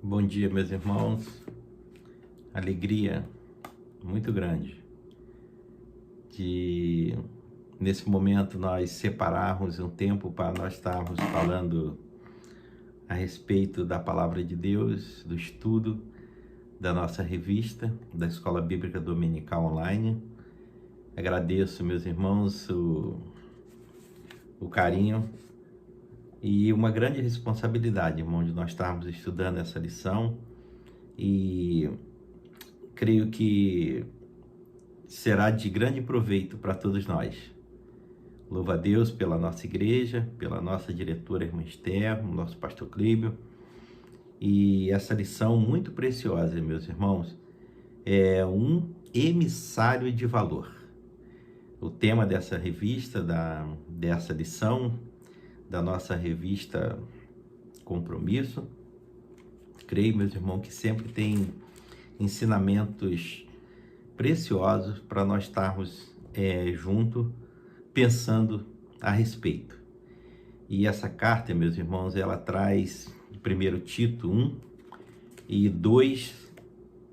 Bom dia, meus irmãos. Alegria muito grande de, nesse momento, nós separarmos um tempo para nós estarmos falando a respeito da Palavra de Deus, do estudo da nossa revista, da Escola Bíblica Dominical Online. Agradeço, meus irmãos, o carinho e uma grande responsabilidade, irmão, de nós estarmos estudando essa lição, e creio que será de grande proveito para todos nós. Louvo a Deus pela nossa igreja, pela nossa diretora, irmã Esther, nosso pastor Clíbio, e essa lição muito preciosa, meus irmãos, é um emissário de valor. O tema dessa revista, dessa lição, da nossa revista Compromisso, creio, meus irmãos, que sempre tem ensinamentos preciosos para nós estarmos juntos, pensando a respeito. E essa carta, meus irmãos, ela traz, primeiro Tito 1 e 2,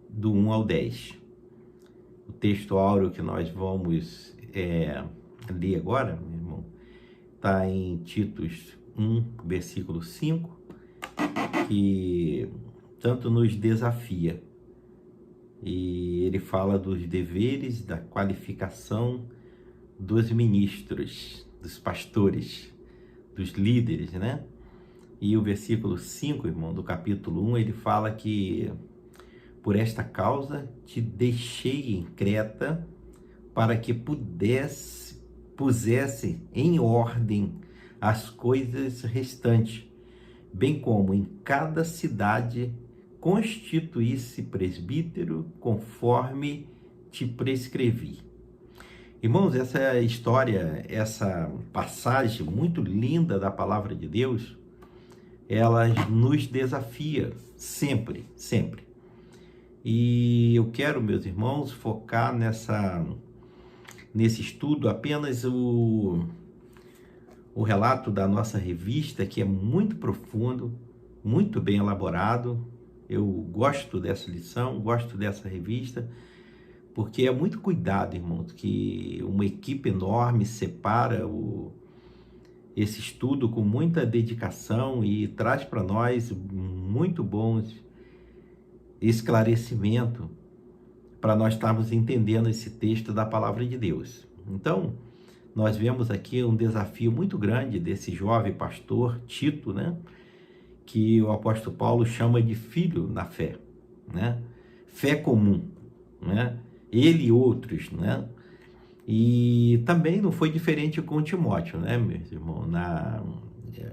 do 1 ao 10. O texto áureo que nós vamos ler agora, meu irmão, está em Titos 1, versículo 5, que tanto nos desafia. E ele fala dos deveres, da qualificação dos ministros, dos pastores, dos líderes, né? E o versículo 5, irmão, do capítulo 1, ele fala que por esta causa te deixei em Creta para que pusesse em ordem as coisas restantes, bem como em cada cidade constituísse presbítero conforme te prescrevi. Irmãos, essa história, essa passagem muito linda da palavra de Deus, ela nos desafia sempre, sempre. E eu quero, meus irmãos, focar nesse estudo apenas o relato da nossa revista, que é muito profundo, muito bem elaborado. Eu gosto dessa lição, gosto dessa revista, porque é muito cuidado, irmãos, que uma equipe enorme separa esse estudo com muita dedicação e traz para nós muito bons esclarecimentos para nós estarmos entendendo esse texto da palavra de Deus. Então, nós vemos aqui um desafio muito grande desse jovem pastor Tito, né? Que o apóstolo Paulo chama de filho na fé, né? Fé comum, né? Ele e outros, né? E também não foi diferente com Timóteo, né, meus irmãos?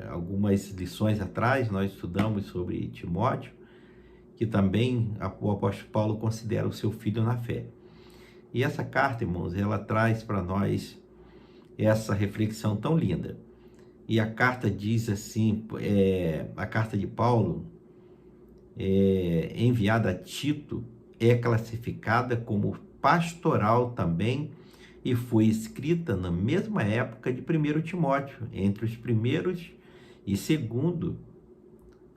Algumas lições atrás nós estudamos sobre Timóteo, que também o apóstolo Paulo considera o seu filho na fé. E essa carta, irmãos, ela traz para nós essa reflexão tão linda. E a carta diz assim, a carta de Paulo, enviada a Tito, é classificada como pastoral também e foi escrita na mesma época de 1 Timóteo, entre os primeiros e segundo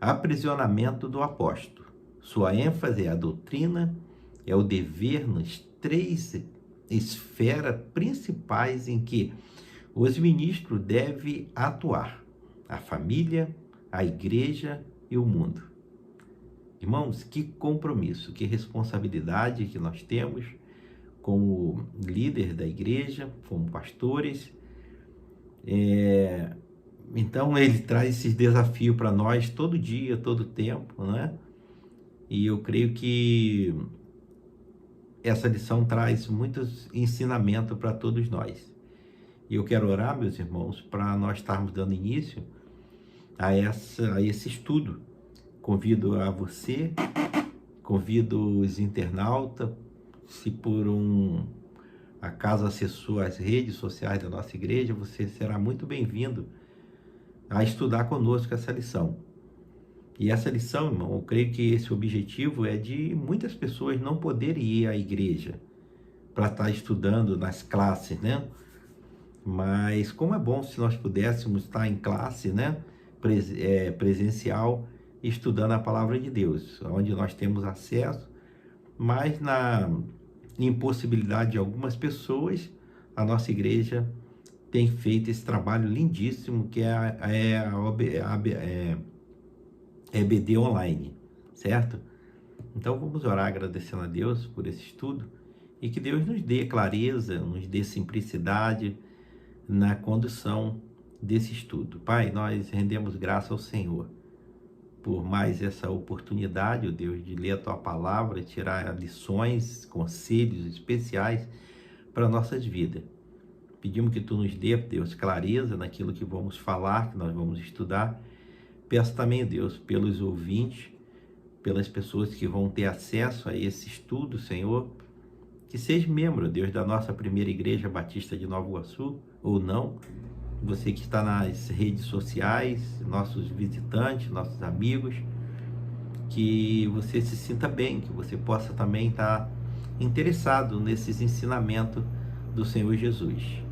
aprisionamento do apóstolo. Sua ênfase é a doutrina, é o dever nas 3 esferas principais em que os ministros devem atuar: a família, a igreja e o mundo. Irmãos, que compromisso, que responsabilidade que nós temos como líder da igreja, como pastores. Então ele traz esses desafios para nós todo dia, todo tempo, né? E eu creio que essa lição traz muitos ensinamentos para todos nós. E eu quero orar, meus irmãos, para nós estarmos dando início a esse estudo. Convido a você, convido os internautas, se por acaso acessou as redes sociais da nossa igreja, você será muito bem-vindo a estudar conosco essa lição. E essa lição, irmão, eu creio que esse objetivo é de muitas pessoas não poderem ir à igreja para estar estudando nas classes, né? Mas como é bom se nós pudéssemos estar em classe, né? Presencial, estudando a palavra de Deus, onde nós temos acesso, mas na impossibilidade de algumas pessoas, a nossa igreja tem feito esse trabalho lindíssimo que é a EBD Online, certo? Então vamos orar agradecendo a Deus por esse estudo e que Deus nos dê clareza, nos dê simplicidade na condução desse estudo. Pai, nós rendemos graça ao Senhor por mais essa oportunidade, ó Deus, de ler a Tua Palavra, tirar lições, conselhos especiais para nossas vidas. Pedimos que Tu nos dê, Deus, clareza naquilo que vamos falar, que nós vamos estudar. Peço também, Deus, pelos ouvintes, pelas pessoas que vão ter acesso a esse estudo, Senhor, que seja membro, Deus, da nossa primeira Igreja Batista de Nova Iguaçu, ou não, você que está nas redes sociais, nossos visitantes, nossos amigos, que você se sinta bem, que você possa também estar interessado nesses ensinamentos do Senhor Jesus.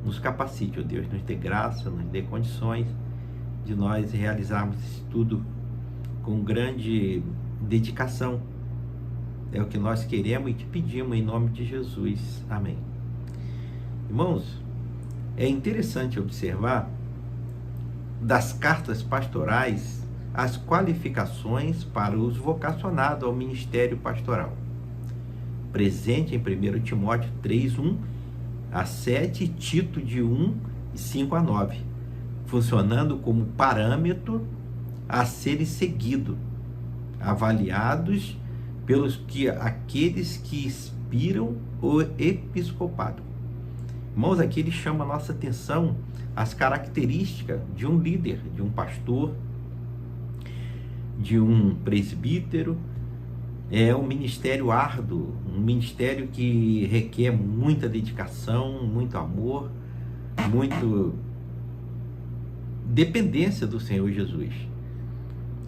Nos capacite, ó Deus, nos dê graça, nos dê condições de nós realizarmos isso tudo com grande dedicação. É o que nós queremos e te pedimos em nome de Jesus. Amém. Irmãos, é interessante observar das cartas pastorais as qualificações para os vocacionados ao ministério pastoral. Presente em 1 Timóteo 3, 1 a 7, Tito de 1, 5 a 9, funcionando como parâmetro a serem seguido, avaliados pelos aqueles que inspiram o episcopado. Irmãos, aqui ele chama a nossa atenção as características de um líder, de um pastor, de um presbítero. É um ministério árduo, um ministério que requer muita dedicação, muito amor, muito dependência do Senhor Jesus.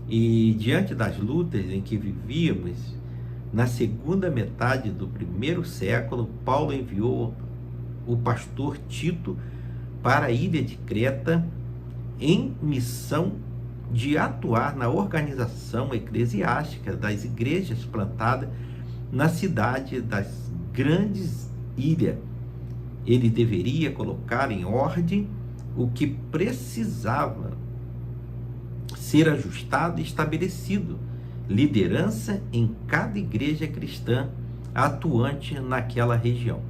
E diante das lutas em que vivíamos, na segunda metade do primeiro século, Paulo enviou o pastor Tito para a ilha de Creta em missão de atuar na organização eclesiástica das igrejas plantadas na cidade das grandes ilhas. Ele deveria colocar em ordem o que precisava ser ajustado e estabelecido, liderança em cada igreja cristã atuante naquela região.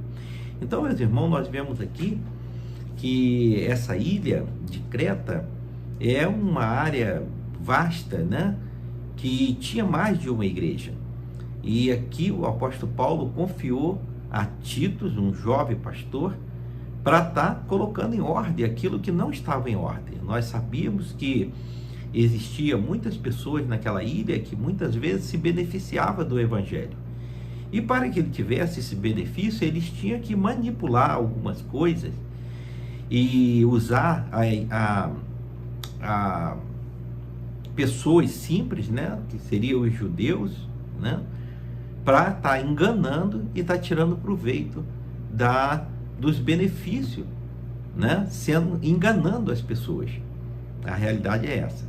Então, meus irmãos, nós vemos aqui que essa ilha de Creta é uma área vasta, né? Que tinha mais de uma igreja. E aqui o apóstolo Paulo confiou a Tito, um jovem pastor, para estar colocando em ordem aquilo que não estava em ordem. Nós sabíamos que existia muitas pessoas naquela ilha que muitas vezes se beneficiavam do evangelho. E para que ele tivesse esse benefício, eles tinham que manipular algumas coisas e usar a pessoas simples, né, que seriam os judeus, né, para estar enganando e estar tirando proveito dos benefícios, né, enganando as pessoas. A realidade é essa.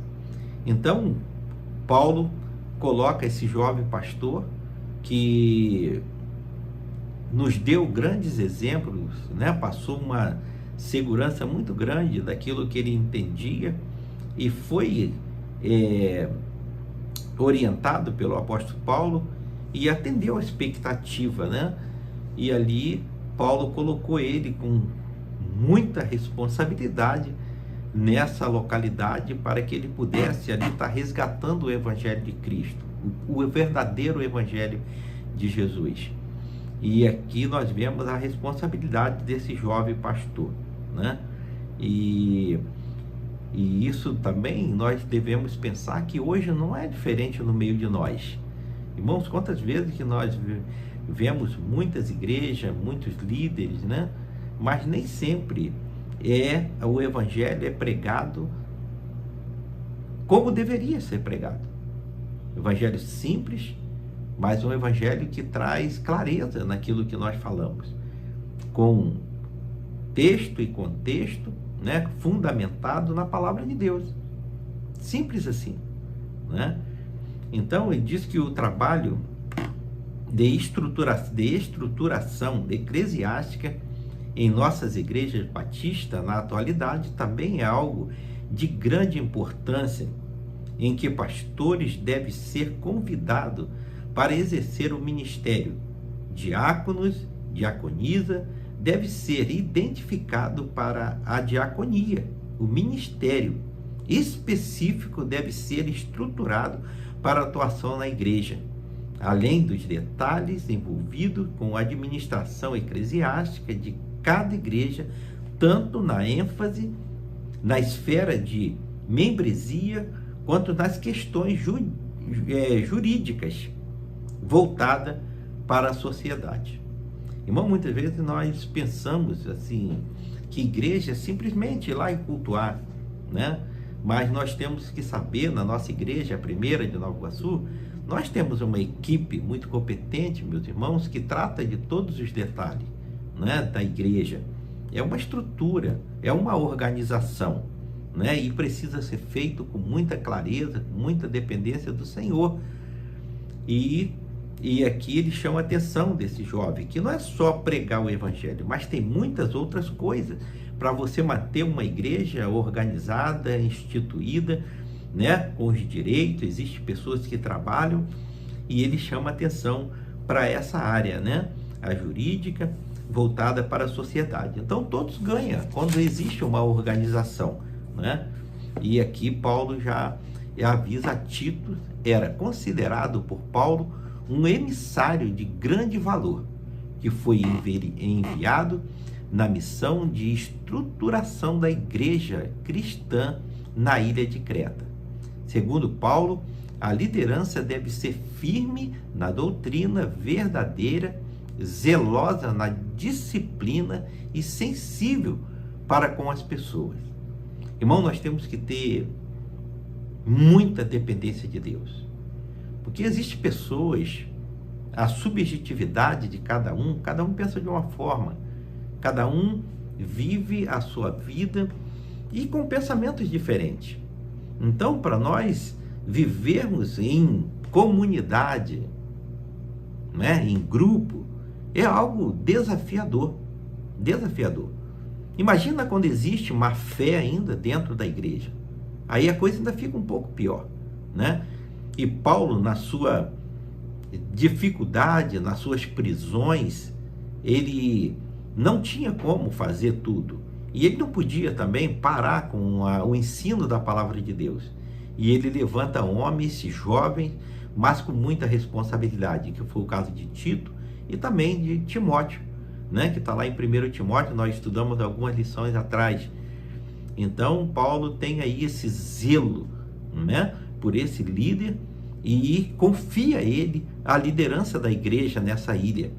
Então, Paulo coloca esse jovem pastor que nos deu grandes exemplos, né, passou uma segurança muito grande daquilo que ele entendia e foi orientado pelo apóstolo Paulo e atendeu a expectativa, né? E ali Paulo colocou ele com muita responsabilidade nessa localidade para que ele pudesse ali estar resgatando o evangelho de Cristo, o verdadeiro evangelho de Jesus. E aqui nós vemos a responsabilidade desse jovem pastor, né? E isso também nós devemos pensar que hoje não é diferente no meio de nós. Irmãos, quantas vezes que nós vemos muitas igrejas, muitos líderes, né? Mas nem sempre o evangelho é pregado como deveria ser pregado. Evangelho simples, mas um evangelho que traz clareza naquilo que nós falamos, com texto e contexto, né, fundamentado na palavra de Deus. Simples assim. né? Então, ele diz que o trabalho de estruturação eclesiástica em nossas igrejas batistas, na atualidade, também é algo de grande importância, em que pastores devem ser convidados para exercer o ministério. Diáconos, diaconisa, deve ser identificado para a diaconia. O ministério específico deve ser estruturado para a atuação na igreja, além dos detalhes envolvidos com a administração eclesiástica de cada igreja, tanto na ênfase, na esfera de membresia, quanto nas questões jurídicas voltadas para a sociedade. Irmão, muitas vezes nós pensamos assim, que igreja é simplesmente ir lá e cultuar, né? Mas nós temos que saber, na nossa igreja, a primeira de Nova Iguaçu, nós temos uma equipe muito competente, meus irmãos, que trata de todos os detalhes, né, da igreja. É uma estrutura, é uma organização, né, e precisa ser feito com muita clareza, com muita dependência do Senhor. E aqui ele chama a atenção desse jovem, que não é só pregar o evangelho, mas tem muitas outras coisas para você manter uma igreja organizada, instituída, né, com os direitos. Existem pessoas que trabalham, e ele chama atenção para essa área, né, a jurídica, voltada para a sociedade. Então todos ganham quando existe uma organização, né? E aqui Paulo já avisa a Tito, era considerado por Paulo um emissário de grande valor, que foi enviado na missão de estruturação da igreja cristã na ilha de Creta. Segundo Paulo, a liderança deve ser firme na doutrina verdadeira, zelosa na disciplina e sensível para com as pessoas. Irmão, nós temos que ter muita dependência de Deus, porque existem pessoas, a subjetividade de cada um pensa de uma forma, cada um vive a sua vida e com pensamentos diferentes. Então, para nós vivermos em comunidade, né, em grupo, é algo desafiador. Imagina quando existe má fé ainda dentro da igreja. Aí a coisa ainda fica um pouco pior, né? E Paulo, na sua dificuldade, nas suas prisões, ele não tinha como fazer tudo. E ele não podia também parar com o ensino da palavra de Deus. E ele levanta homens jovens, mas com muita responsabilidade, que foi o caso de Tito e também de Timóteo, né? Que está lá em 1 Timóteo, nós estudamos algumas lições atrás. Então, Paulo tem aí esse zelo, né, por esse líder, e confia ele a liderança da igreja nessa ilha.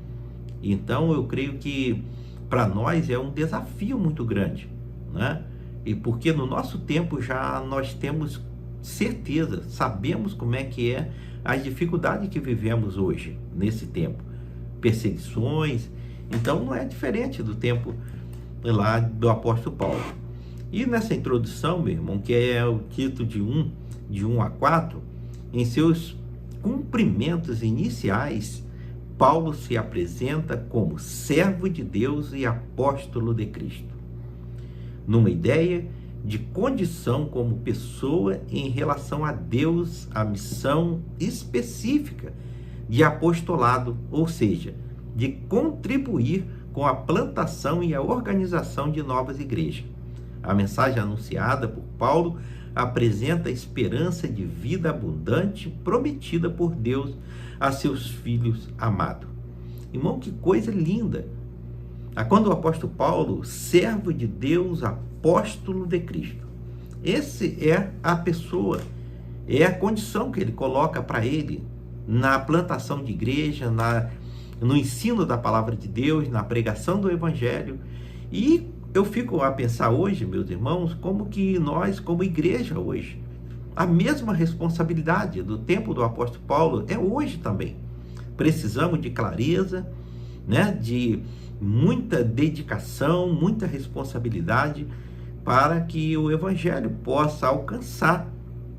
Então, eu creio que para nós é um desafio muito grande, né? E porque no nosso tempo já nós temos certeza, sabemos como é que é as dificuldades que vivemos hoje, nesse tempo. Perseguições, então não é diferente do tempo lá do apóstolo Paulo. E nessa introdução, meu irmão, que é o título de 1 a 4, em seus cumprimentos iniciais, Paulo se apresenta como servo de Deus e apóstolo de Cristo, numa ideia de condição como pessoa em relação a Deus, a missão específica de apostolado, ou seja, de contribuir com a plantação e a organização de novas igrejas. A mensagem anunciada por Paulo apresenta a esperança de vida abundante prometida por Deus a seus filhos amados. Irmão, que coisa linda! Quando o apóstolo Paulo, servo de Deus, apóstolo de Cristo, esse é a pessoa, é a condição que ele coloca para ele na plantação de igreja, no ensino da palavra de Deus, na pregação do evangelho. E eu fico a pensar hoje, meus irmãos, como que nós, como igreja hoje, a mesma responsabilidade do tempo do apóstolo Paulo é hoje também. Precisamos de clareza, né, de muita dedicação, muita responsabilidade para que o evangelho possa alcançar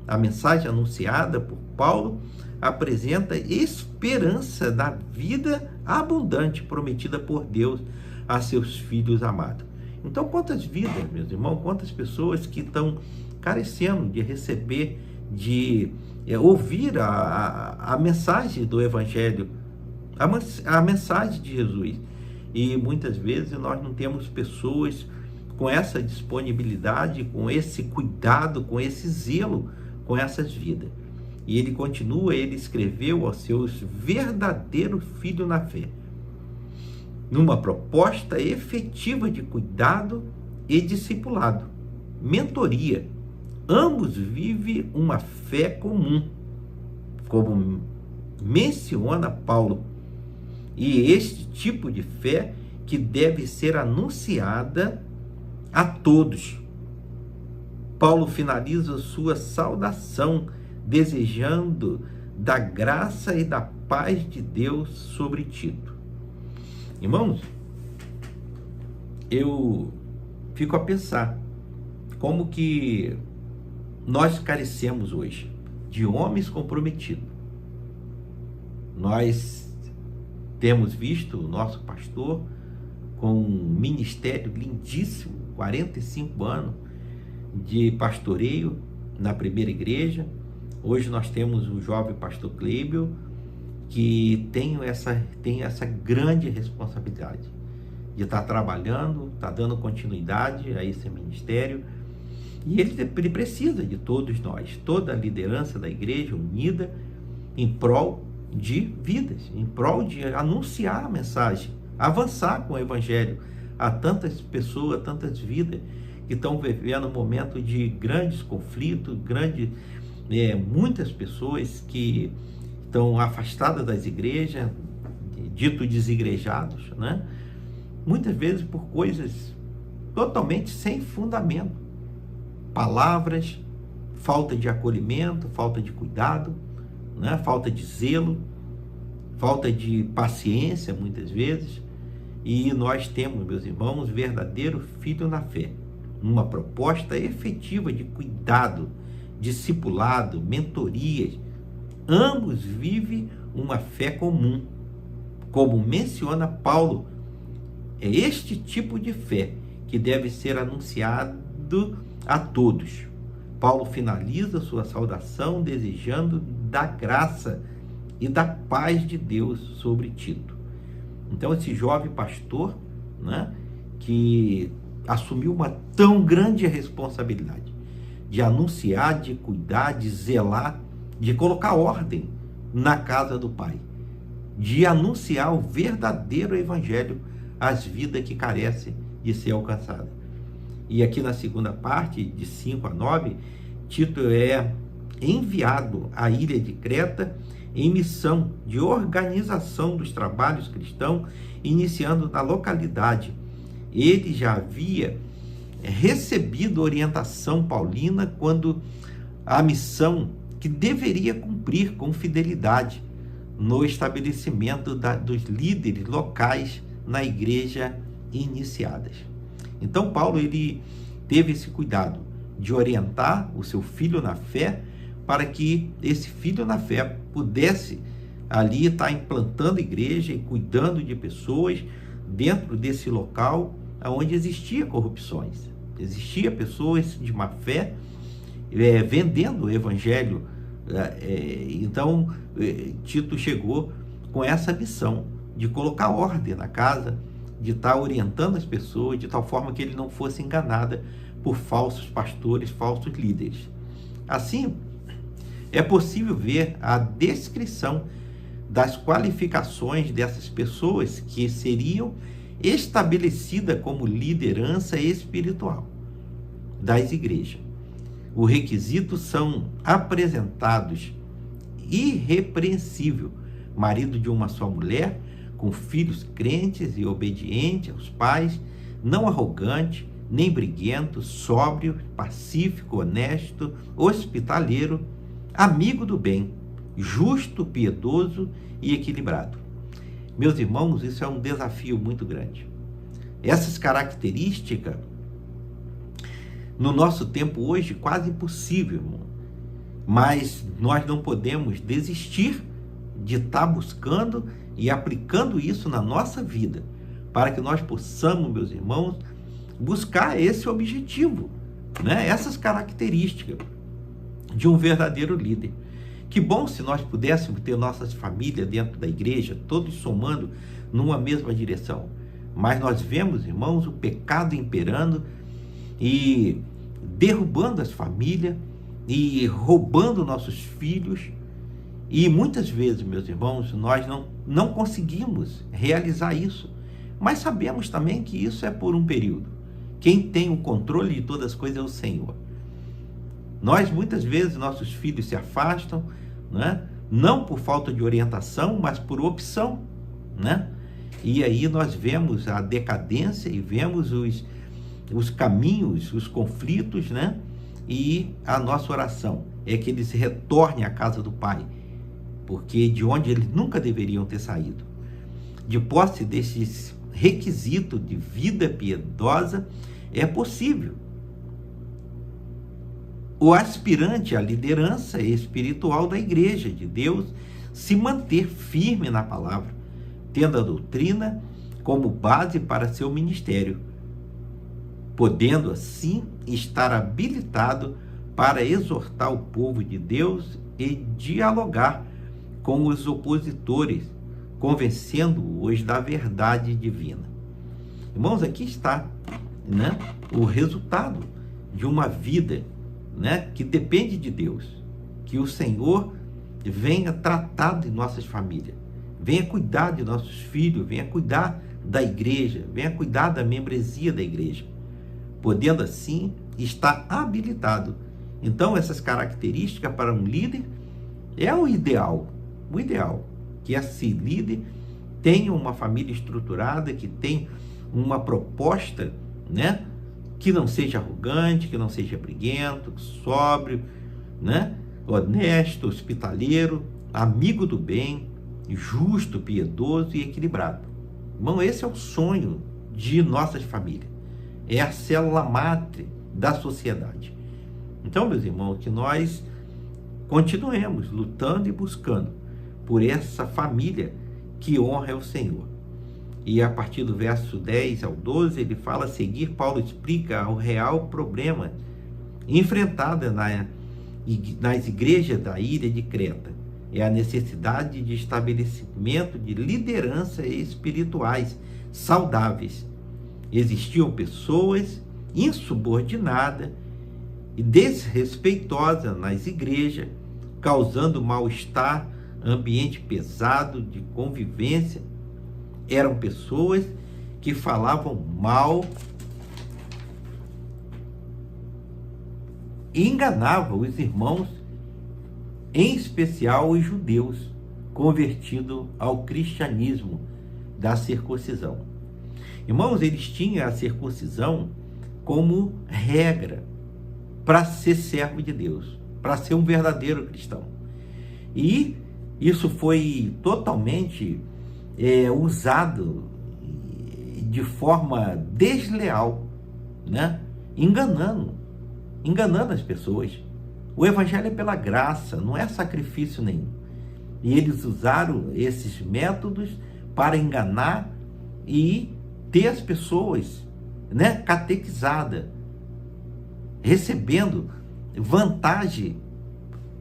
A mensagem anunciada por Paulo apresenta esperança da vida abundante prometida por Deus a seus filhos amados. Então, quantas vidas, meus irmãos, quantas pessoas que estão carecendo de receber, de ouvir a mensagem do Evangelho, a mensagem de Jesus. E muitas vezes nós não temos pessoas com essa disponibilidade, com esse cuidado, com esse zelo com essas vidas. E ele continua, ele escreveu aos seus verdadeiros filhos na fé, numa proposta efetiva de cuidado e discipulado, mentoria. Ambos vivem uma fé comum, como menciona Paulo, e este tipo de fé que deve ser anunciada a todos. Paulo finaliza sua saudação desejando da graça e da paz de Deus sobre Tito. Irmãos, eu fico a pensar como que nós carecemos hoje de homens comprometidos. Nós temos visto o nosso pastor com um ministério lindíssimo, 45 anos de pastoreio na primeira igreja. Hoje nós temos o jovem pastor Clébio, que tem essa grande responsabilidade de estar trabalhando, estar dando continuidade a esse ministério. E ele precisa de todos nós, toda a liderança da igreja unida em prol de vidas, em prol de anunciar a mensagem, avançar com o evangelho a tantas pessoas, tantas vidas que estão vivendo um momento de grandes conflitos, muitas pessoas que estão afastadas das igrejas, dito desigrejados, né? Muitas vezes por coisas totalmente sem fundamento, palavras, falta de acolhimento, falta de cuidado, né? Falta de zelo, falta de paciência muitas vezes. E nós temos, meus irmãos, verdadeiro filho na fé, uma proposta efetiva de cuidado, discipulado, mentorias. Ambos vivem uma fé comum, como menciona Paulo. É este tipo de fé que deve ser anunciado a todos. Paulo finaliza sua saudação desejando da graça e da paz de Deus sobre Tito. Então, esse jovem pastor, né, que assumiu uma tão grande responsabilidade de anunciar, de cuidar, de zelar, de colocar ordem na casa do Pai, de anunciar o verdadeiro evangelho às vidas que carecem de ser alcançadas. E aqui na segunda parte, de 5 a 9, Tito é enviado à ilha de Creta em missão de organização dos trabalhos cristãos, iniciando na localidade. Ele já havia recebido orientação paulina quando a missão que deveria cumprir com fidelidade no estabelecimento dos líderes locais na igreja iniciadas. Então Paulo ele teve esse cuidado de orientar o seu filho na fé, para que esse filho na fé pudesse ali estar implantando igreja e cuidando de pessoas dentro desse local onde existia corrupções, existia pessoas de má fé vendendo o evangelho. Então Tito chegou com essa missão de colocar ordem na casa, de estar orientando as pessoas de tal forma que ele não fosse enganado por falsos pastores, falsos líderes. Assim, é possível ver a descrição das qualificações dessas pessoas que seriam estabelecidas como liderança espiritual das igrejas. Os requisitos são apresentados: irrepreensível, marido de uma só mulher, com filhos crentes e obedientes aos pais, não arrogante, nem briguento, sóbrio, pacífico, honesto, hospitaleiro, amigo do bem, justo, piedoso e equilibrado. Meus irmãos, isso é um desafio muito grande. Essas características, no nosso tempo hoje, quase impossível, irmão. Mas nós não podemos desistir de estar buscando e aplicando isso na nossa vida, para que nós possamos, meus irmãos, buscar esse objetivo, né? Essas características de um verdadeiro líder. Que bom se nós pudéssemos ter nossas famílias dentro da igreja, todos somando numa mesma direção. Mas nós vemos, irmãos, o pecado imperando e derrubando as famílias e roubando nossos filhos. E muitas vezes, meus irmãos, nós não conseguimos realizar isso. Mas sabemos também que isso é por um período. Quem tem o controle de todas as coisas é o Senhor. Nós, muitas vezes, nossos filhos se afastam, né? Não por falta de orientação, mas por opção, né? E aí nós vemos a decadência e vemos os caminhos, os conflitos, né? E a nossa oração é que eles retornem à casa do Pai, porque de onde eles nunca deveriam ter saído. De posse desses requisitos de vida piedosa, é possível o aspirante à liderança espiritual da igreja de Deus se manter firme na palavra, tendo a doutrina como base para seu ministério, podendo assim estar habilitado para exortar o povo de Deus e dialogar com os opositores, convencendo-os da verdade divina. Irmãos, aqui está, né, o resultado de uma vida, né, que depende de Deus, que o Senhor venha tratar de nossas famílias, venha cuidar de nossos filhos, venha cuidar da igreja, venha cuidar da membresia da igreja, podendo assim estar habilitado. Então, essas características para um líder é o ideal, que esse líder tenha uma família estruturada, que tenha uma proposta, né, que não seja arrogante, que não seja briguento, sóbrio, né, honesto, hospitaleiro, amigo do bem, justo, piedoso e equilibrado. Irmão, esse é o sonho de nossas famílias. É a célula máter da sociedade. Então, meus irmãos, que nós continuemos lutando e buscando por essa família que honra o Senhor. E a partir do verso 10 ao 12, ele fala a seguir, Paulo explica o real problema enfrentado nas igrejas da ilha de Creta. É a necessidade de estabelecimento de lideranças espirituais saudáveis. Existiam pessoas insubordinadas e desrespeitosas nas igrejas, causando mal-estar, ambiente pesado de convivência. Eram pessoas que falavam mal e enganavam os irmãos, em especial os judeus convertidos ao cristianismo da circuncisão. Irmãos, eles tinham a circuncisão como regra para ser servo de Deus, para ser um verdadeiro cristão. E isso foi totalmente usado de forma desleal, né? enganando as pessoas. O evangelho é pela graça, não é sacrifício nenhum. E eles usaram esses métodos para enganar e ter as pessoas, né, catequizadas, recebendo vantagem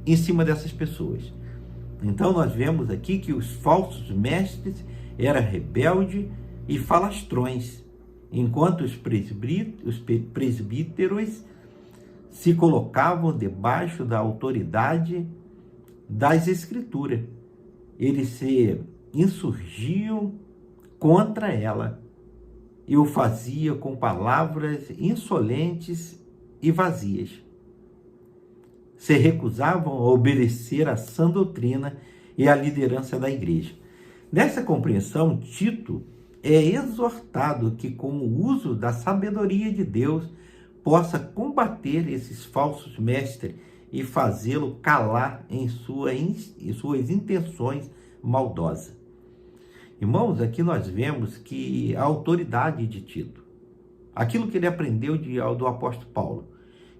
em cima dessas pessoas. Então nós vemos aqui que os falsos mestres eram rebeldes e falastrões, enquanto os presbíteros se colocavam debaixo da autoridade das Escrituras. Eles se insurgiam contra ela e o faziam com palavras insolentes e vazias. Se recusavam a obedecer à sã doutrina e à liderança da igreja. Nessa compreensão, Tito é exortado que, com o uso da sabedoria de Deus, possa combater esses falsos mestres e fazê-lo calar em suas intenções maldosas. Irmãos, aqui nós vemos que a autoridade de Tito, aquilo que ele aprendeu do apóstolo Paulo,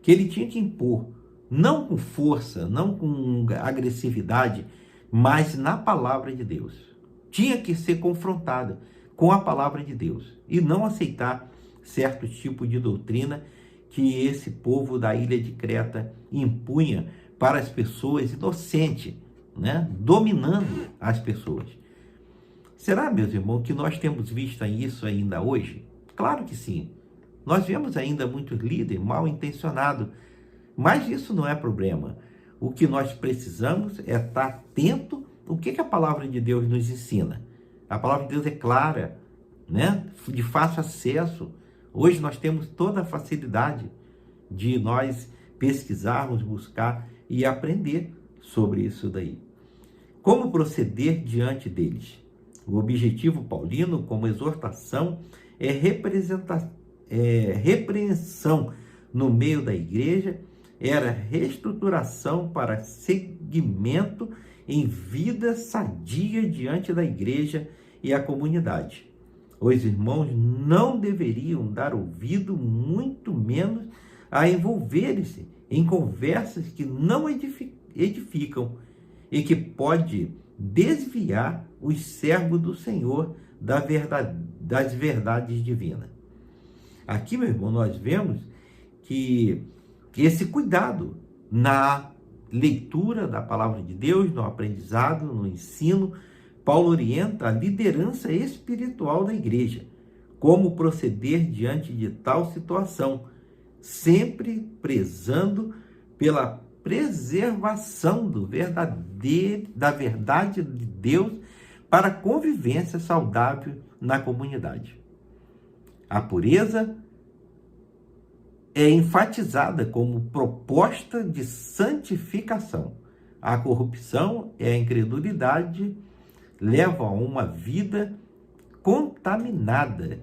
que ele tinha que impor não com força, não com agressividade, mas na palavra de Deus. Tinha que ser confrontado com a palavra de Deus e não aceitar certo tipo de doutrina que esse povo da ilha de Creta impunha para as pessoas inocentes, né? Dominando as pessoas. Será, meus irmãos, que nós temos visto isso ainda hoje? Claro que sim. Nós vemos ainda muitos líderes mal intencionados, mas isso não é problema. O que nós precisamos é estar atento ao que a palavra de Deus nos ensina. A palavra de Deus é clara, né? De fácil acesso. Hoje nós temos toda a facilidade de nós pesquisarmos, buscar e aprender sobre isso daí. Como proceder diante deles? O objetivo paulino, como exortação, é repreensão no meio da igreja, era reestruturação para seguimento em vida sadia diante da igreja e a comunidade. Os irmãos não deveriam dar ouvido, muito menos a envolverem-se em conversas que não edificam e que pode desviar os servos do Senhor das verdades divinas. Aqui, meu irmão, nós vemos que esse cuidado na leitura da palavra de Deus, no aprendizado, no ensino, Paulo orienta a liderança espiritual da igreja, como proceder diante de tal situação, sempre prezando pela preservação da verdade de Deus para a convivência saudável na comunidade. A pureza é enfatizada como proposta de santificação. A corrupção e a incredulidade levam a uma vida contaminada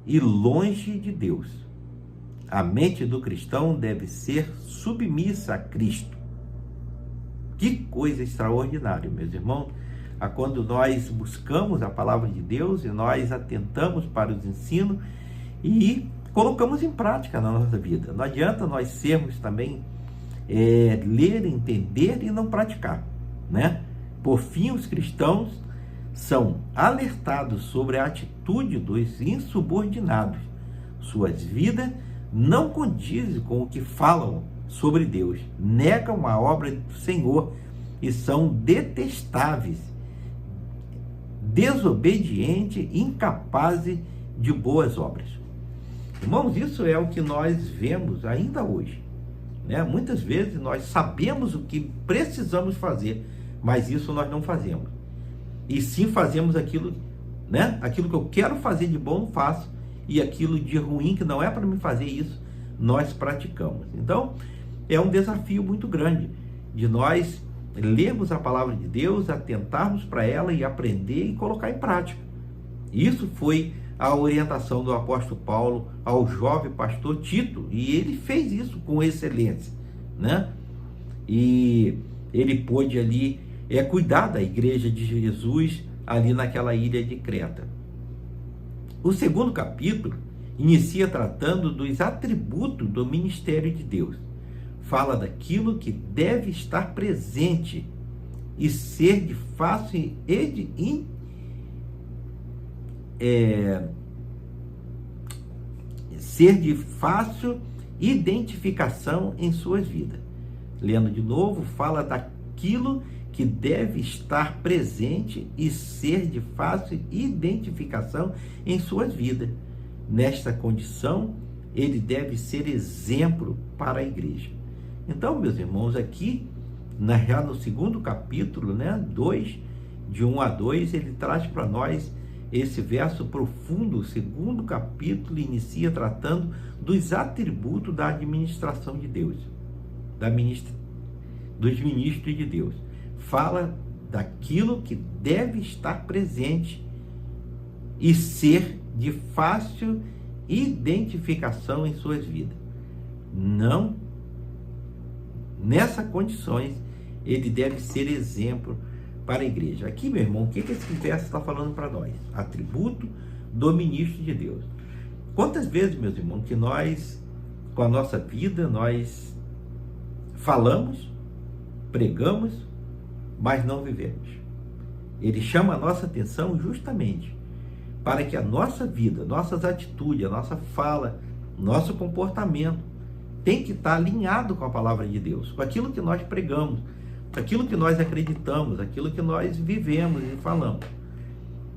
e longe de Deus. A mente do cristão deve ser submissa a Cristo. Que coisa extraordinária, meus irmãos, quando nós buscamos a palavra de Deus e nós atentamos para os ensinos e colocamos em prática na nossa vida. Não adianta nós sermos também ler, entender e não praticar, né? Por fim, os cristãos são alertados sobre a atitude dos insubordinados. Suas vidas não condizem com o que falam sobre Deus, negam a obra do Senhor e são detestáveis, desobedientes, incapazes de boas obras. Irmãos, isso é o que nós vemos ainda hoje, né? Muitas vezes nós sabemos o que precisamos fazer, mas isso nós não fazemos. E sim fazemos aquilo, né? Aquilo que eu quero fazer de bom, faço, e aquilo de ruim, que não é para me fazer isso, nós praticamos. Então, é um desafio muito grande de nós lermos a palavra de Deus, atentarmos para ela e aprender e colocar em prática. Isso foi a orientação do apóstolo Paulo ao jovem pastor Tito, e ele fez isso com excelência, né? E ele pôde ali cuidar da igreja de Jesus ali naquela ilha de Creta. O segundo capítulo inicia tratando dos atributos do ministério de Deus. Fala daquilo que deve estar presente e ser de fácil identificação em suas vidas. Lendo de novo, fala daquilo que deve estar presente e ser de fácil identificação em suas vidas. Nesta condição, ele deve ser exemplo para a igreja. Então, meus irmãos, aqui, já no segundo capítulo, né, 2, de 1 a 2, ele traz para nós esse verso profundo. O segundo capítulo inicia tratando dos atributos da administração de Deus, dos ministros de Deus. Fala daquilo que deve estar presente e ser de fácil identificação em suas vidas. Não, nessas condições, ele deve ser exemplo para a igreja. Aqui, meu irmão, o que esse verso está falando para nós? Atributo do ministro de Deus. Quantas vezes, meus irmãos, que nós, com a nossa vida, nós falamos, pregamos, mas não vivemos. Ele chama a nossa atenção justamente para que a nossa vida, nossas atitudes, a nossa fala, nosso comportamento tem que estar alinhado com a palavra de Deus, com aquilo que nós pregamos, com aquilo que nós acreditamos, aquilo que nós vivemos e falamos.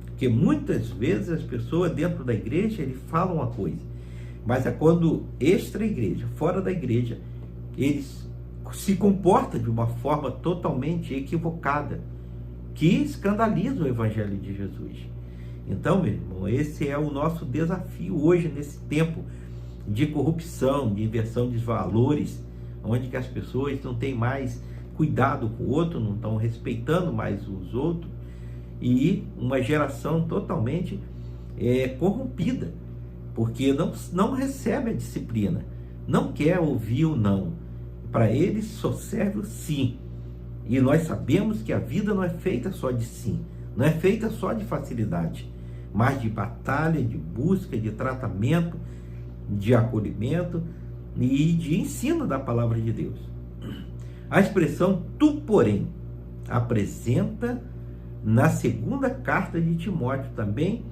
Porque muitas vezes as pessoas dentro da igreja, eles falam uma coisa, mas é quando extra-igreja, fora da igreja, eles se comportam de uma forma totalmente equivocada, que escandaliza o Evangelho de Jesus. Então, meu irmão, esse é o nosso desafio hoje, nesse tempo de corrupção, de inversão de valores, onde que as pessoas não têm mais cuidado com o outro, não estão respeitando mais os outros, e uma geração totalmente corrompida, porque não recebe a disciplina, não quer ouvir o não, para eles só serve o sim. E nós sabemos que a vida não é feita só de sim, não é feita só de facilidade, mas de batalha, de busca, de tratamento, de acolhimento e de ensino da palavra de Deus. A expressão tu, porém, apresenta na segunda carta de Timóteo, também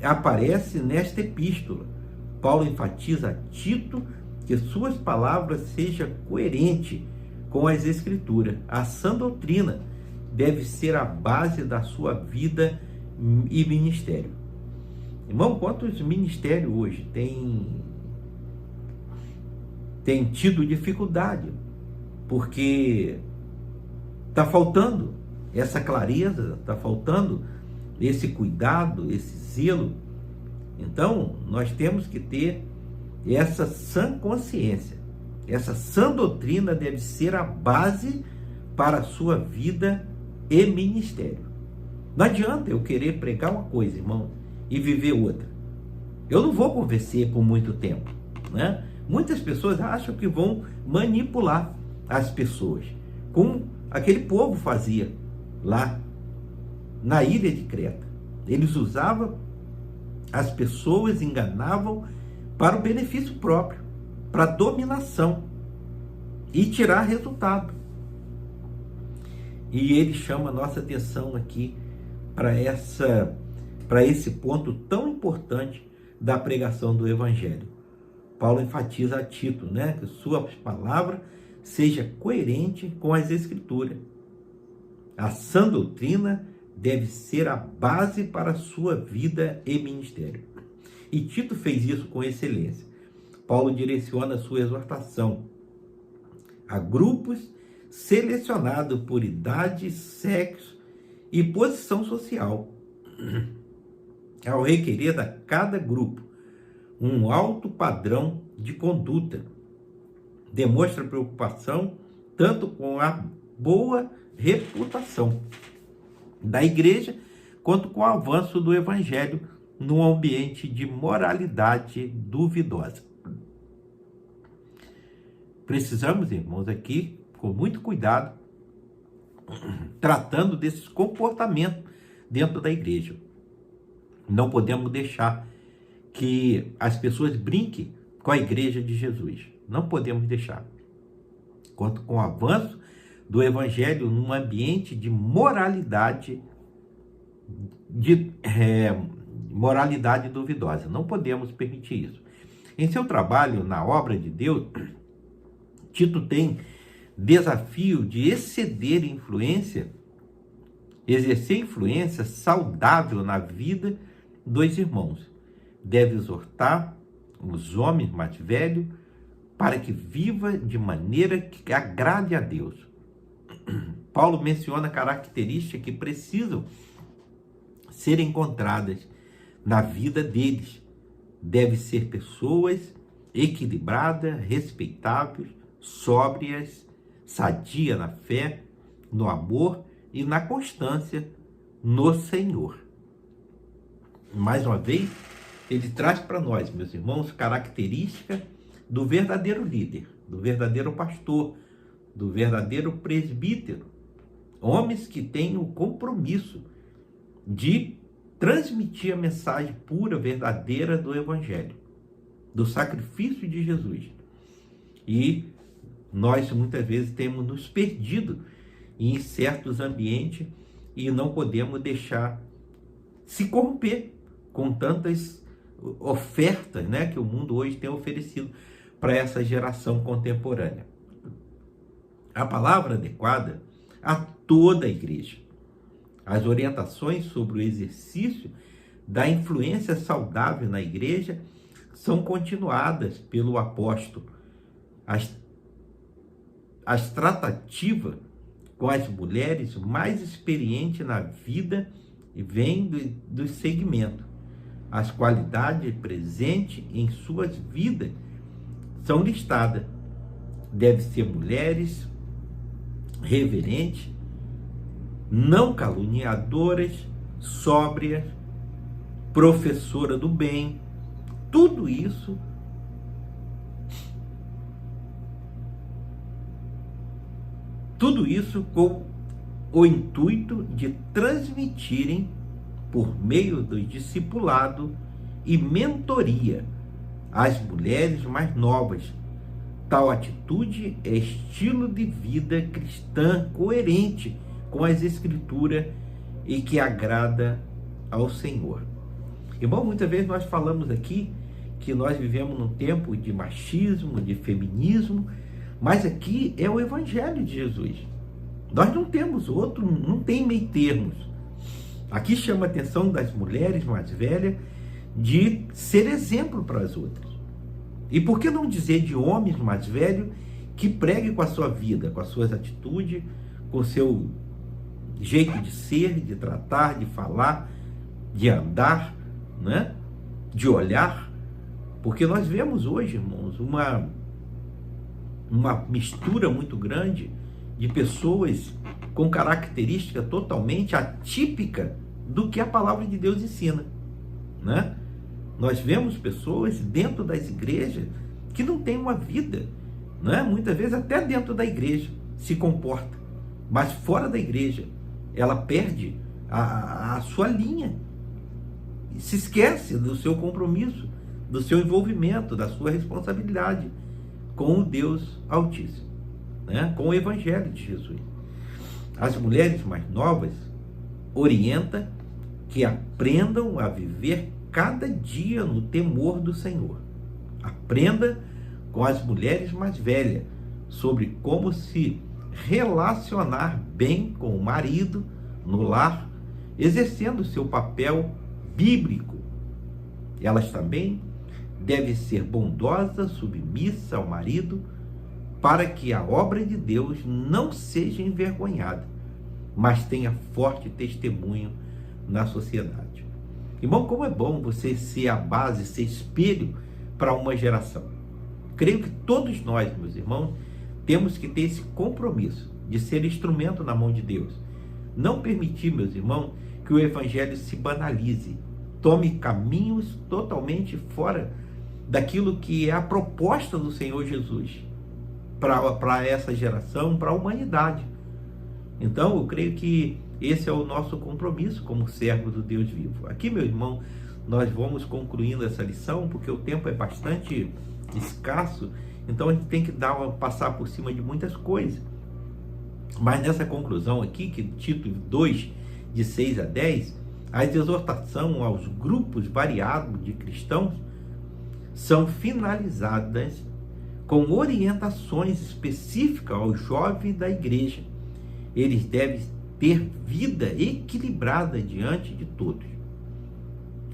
aparece nesta epístola. Paulo enfatiza a Tito que suas palavras sejam coerentes com as Escrituras. A sã doutrina deve ser a base da sua vida e ministério. Irmão, quantos ministérios hoje têm tido dificuldade? Porque está faltando essa clareza, está faltando esse cuidado, esse zelo. Então, nós temos que ter essa sã consciência. Essa sã doutrina deve ser a base para a sua vida e ministério. Não adianta eu querer pregar uma coisa, irmão, e viver outra. Eu não vou convencer por muito tempo, né? Muitas pessoas acham que vão manipular as pessoas, como aquele povo fazia lá na ilha de Creta. Eles usavam as pessoas, enganavam para o benefício próprio, para dominação e tirar resultado. E ele chama a nossa atenção aqui para esse ponto tão importante da pregação do Evangelho. Paulo enfatiza a Tito, né, que sua palavra seja coerente com as Escrituras. A sã doutrina deve ser a base para a sua vida e ministério. E Tito fez isso com excelência. Paulo direciona a sua exortação a grupos selecionados por idade, sexo e posição social, ao requerer a cada grupo um alto padrão de conduta. Demonstra preocupação tanto com a boa reputação da igreja, quanto com o avanço do evangelho num ambiente de moralidade duvidosa. Precisamos, irmãos, aqui, com muito cuidado, tratando desses comportamentos dentro da igreja. Não podemos deixar que as pessoas brinquem com a igreja de Jesus. Não podemos deixar. Quanto com o avanço do evangelho num ambiente de moralidade, moralidade duvidosa. Não podemos permitir isso. Em seu trabalho na obra de Deus, Tito tem desafio de exceder influência, exercer influência saudável na vida dos irmãos. Deve exortar os homens mais velhos para que viva de maneira que agrade a Deus. Paulo menciona características que precisam ser encontradas na vida deles. Devem ser pessoas equilibradas, respeitáveis, sóbrias, sadias na fé, no amor e na constância no Senhor. Mais uma vez, ele traz para nós, meus irmãos, características do verdadeiro líder, do verdadeiro pastor, do verdadeiro presbítero. Homens que têm o compromisso de transmitir a mensagem pura, verdadeira do Evangelho, do sacrifício de Jesus. E Nós muitas vezes temos nos perdido em certos ambientes e não podemos deixar se corromper com tantas ofertas, né, que o mundo hoje tem oferecido para essa geração contemporânea. A palavra adequada a toda a igreja. As orientações sobre o exercício da influência saudável na igreja são continuadas pelo apóstolo. As tratativas com as mulheres mais experientes na vida vêm do segmento. As qualidades presentes em suas vidas são listadas. Devem ser mulheres reverentes, não caluniadoras, sóbrias, professora do bem. Tudo isso com o intuito de transmitirem, por meio do discipulado e mentoria, às mulheres mais novas. Tal atitude é estilo de vida cristã coerente com as Escrituras e que agrada ao Senhor. Irmão, muitas vezes nós falamos aqui que nós vivemos num tempo de machismo, de feminismo, mas aqui é o Evangelho de Jesus. Nós não temos outro, não tem meio termos. Aqui chama a atenção das mulheres mais velhas de ser exemplo para as outras. E por que não dizer de homens mais velhos que preguem com a sua vida, com as suas atitudes, com o seu jeito de ser, de tratar, de falar, de andar, né? De olhar? Porque nós vemos hoje, irmãos, uma mistura muito grande de pessoas com característica totalmente atípica do que a palavra de Deus ensina, né? Nós vemos pessoas dentro das igrejas que não têm uma vida, né? Muitas vezes até dentro da igreja se comporta, mas fora da igreja ela perde a sua linha, se esquece do seu compromisso, do seu envolvimento, da sua responsabilidade com o Deus Altíssimo, né? Com o Evangelho de Jesus. As mulheres mais novas orienta que aprendam a viver cada dia no temor do Senhor. Aprenda com as mulheres mais velhas sobre como se relacionar bem com o marido no lar, exercendo seu papel bíblico. Elas também devem ser bondosas, submissas ao marido, para que a obra de Deus não seja envergonhada, mas tenha forte testemunho na sociedade. Irmão, como é bom você ser a base, ser espelho para uma geração. Creio que todos nós, meus irmãos, temos que ter esse compromisso de ser instrumento na mão de Deus. Não permitir, meus irmãos, que o Evangelho se banalize, tome caminhos totalmente fora daquilo que é a proposta do Senhor Jesus para essa geração, para a humanidade. Então, eu creio que esse é o nosso compromisso como servo do Deus vivo. Aqui, meu irmão, nós vamos concluindo essa lição, porque o tempo é bastante escasso, então a gente tem que passar por cima de muitas coisas. Mas nessa conclusão aqui, que título 2, de 6 a 10, as exortações aos grupos variados de cristãos são finalizadas com orientações específicas aos jovens da igreja. Eles devem ter vida equilibrada diante de todos.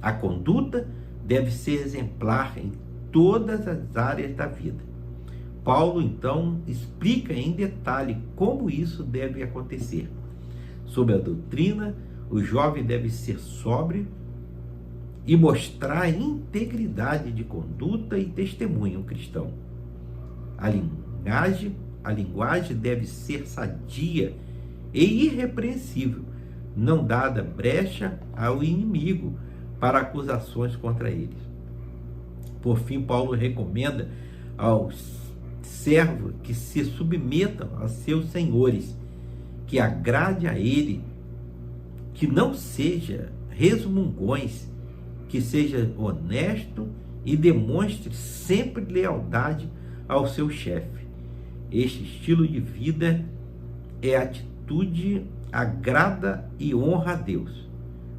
A conduta deve ser exemplar em todas as áreas da vida. Paulo, então, explica em detalhe como isso deve acontecer. Sobre a doutrina, o jovem deve ser sóbrio e mostrar integridade de conduta e testemunho cristão. A linguagem deve ser sadia e irrepreensível, não dada brecha ao inimigo para acusações contra eles. Por fim, Paulo recomenda aos servos que se submetam a seus senhores, que agrade a ele, que não seja resmungões, que seja honesto e demonstre sempre lealdade ao seu chefe, Este estilo de vida é atitude, agrada e honra a Deus.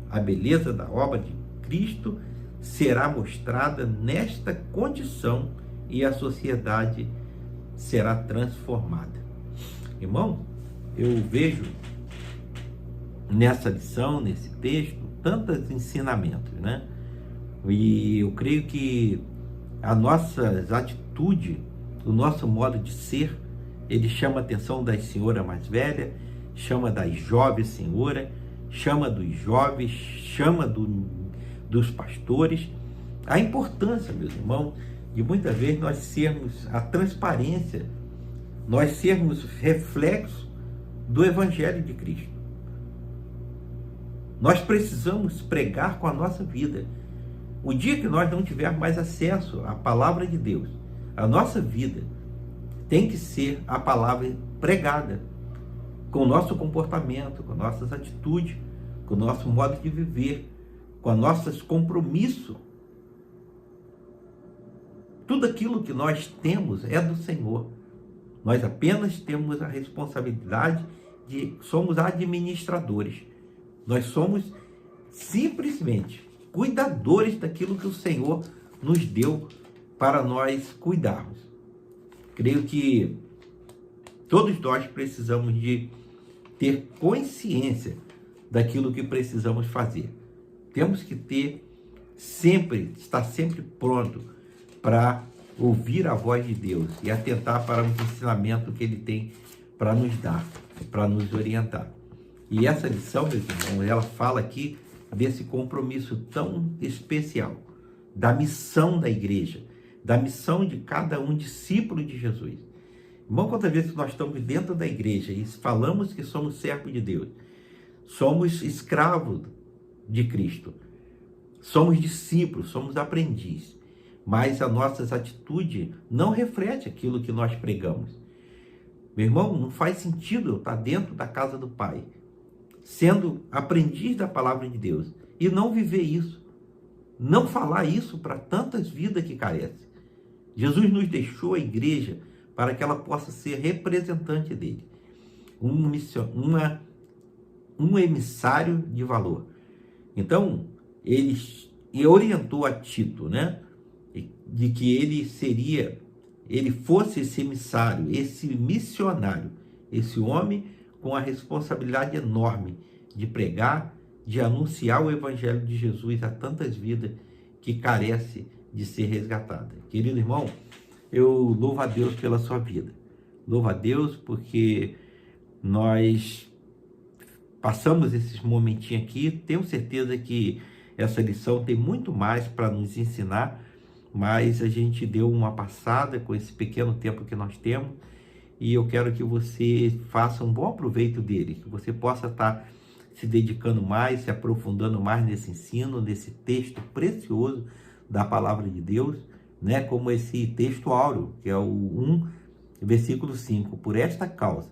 A beleza da obra de Cristo será mostrada nesta condição e a sociedade será transformada. Irmão, eu vejo nessa lição, nesse texto, tantos ensinamentos, né? E eu creio que a nossa atitude, o nosso modo de ser, ele chama a atenção das senhoras mais velhas, chama das jovens senhoras, chama dos jovens, chama dos pastores. A importância, meus irmãos, de muitas vezes nós sermos a transparência, nós sermos reflexo do Evangelho de Cristo. Nós precisamos pregar com a nossa vida. O dia que nós não tivermos mais acesso à palavra de Deus, a nossa vida tem que ser a palavra pregada, com o nosso comportamento, com nossas atitudes, com o nosso modo de viver, com os nossos compromissos. Tudo aquilo que nós temos é do Senhor. Nós apenas temos a responsabilidade somos administradores. Nós somos simplesmente cuidadores daquilo que o Senhor nos deu para nós cuidarmos. Creio que todos nós precisamos de ter consciência daquilo que precisamos fazer. Temos que estar sempre pronto para ouvir a voz de Deus e atentar para os ensinamentos que Ele tem para nos dar, para nos orientar. E essa lição, meus irmãos, ela fala aqui desse compromisso tão especial, da missão da igreja, da missão de cada um discípulo de Jesus. Irmão, quantas vezes nós estamos dentro da igreja e falamos que somos servos de Deus, somos escravos de Cristo, somos discípulos, somos aprendizes, mas as nossas atitudes não refletem aquilo que nós pregamos. Meu irmão, não faz sentido eu estar dentro da casa do Pai, sendo aprendiz da palavra de Deus, e não viver isso, não falar isso para tantas vidas que carecem. Jesus nos deixou a igreja para que ela possa ser representante dele, um emissário de valor. Então, ele orientou a Tito, né, de que ele fosse esse emissário, esse missionário, esse homem com a responsabilidade enorme de pregar, de anunciar o Evangelho de Jesus a tantas vidas que carecem de ser resgatadas. Querido irmão, eu louvo a Deus pela sua vida. Louvo a Deus porque nós passamos esses momentinhos aqui. Tenho certeza que essa lição tem muito mais para nos ensinar, mas a gente deu uma passada com esse pequeno tempo que nós temos. E eu quero que você faça um bom aproveito dele, que você possa estar se dedicando mais, se aprofundando mais nesse ensino, nesse texto precioso da palavra de Deus, né? Como esse texto áureo, que é o 1, versículo 5. Por esta causa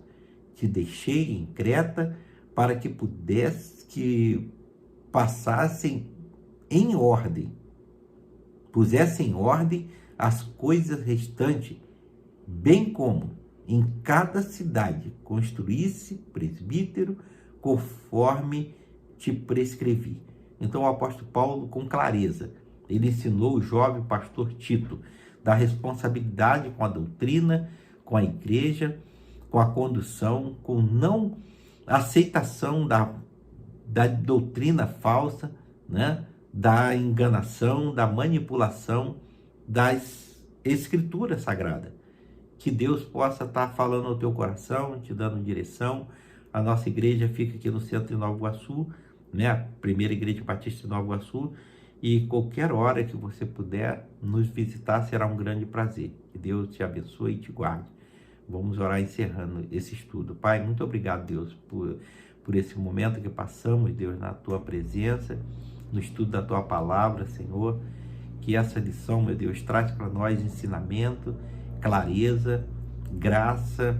te deixei em Creta, para que passassem em ordem, pusessem em ordem as coisas restantes, bem como em cada cidade construísse presbítero, conforme te prescrevi. Então o apóstolo Paulo, com clareza, ele ensinou o jovem pastor Tito da responsabilidade com a doutrina, com a igreja, com a condução, com não aceitação da doutrina falsa, né? Da enganação, da manipulação das escrituras sagradas. Que Deus possa estar falando ao teu coração, te dando direção. A nossa igreja fica aqui no centro de Nova Iguaçu, né? A primeira igreja batista de Nova Iguaçu. E qualquer hora que você puder nos visitar, será um grande prazer. Que Deus te abençoe e te guarde. Vamos orar encerrando esse estudo. Pai, muito obrigado, Deus, por esse momento que passamos, Deus, na tua presença, no estudo da tua palavra, Senhor. Que essa lição, meu Deus, traz para nós ensinamento, clareza, graça,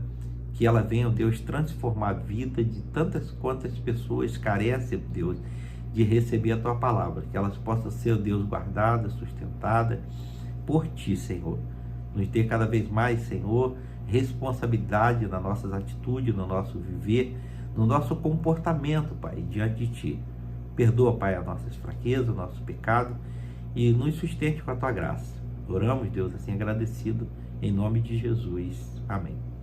que ela venha, Deus, transformar a vida de tantas quantas pessoas carecem, Deus, de receber a tua palavra, que elas possam ser, Deus, guardadas, sustentadas por ti, Senhor. Nos dê cada vez mais, Senhor, responsabilidade nas nossas atitudes, no nosso viver, no nosso comportamento, Pai, diante de Ti. Perdoa, Pai, as nossas fraquezas, o nosso pecado e nos sustente com a Tua graça. Oramos, Deus, assim agradecido, em nome de Jesus. Amém.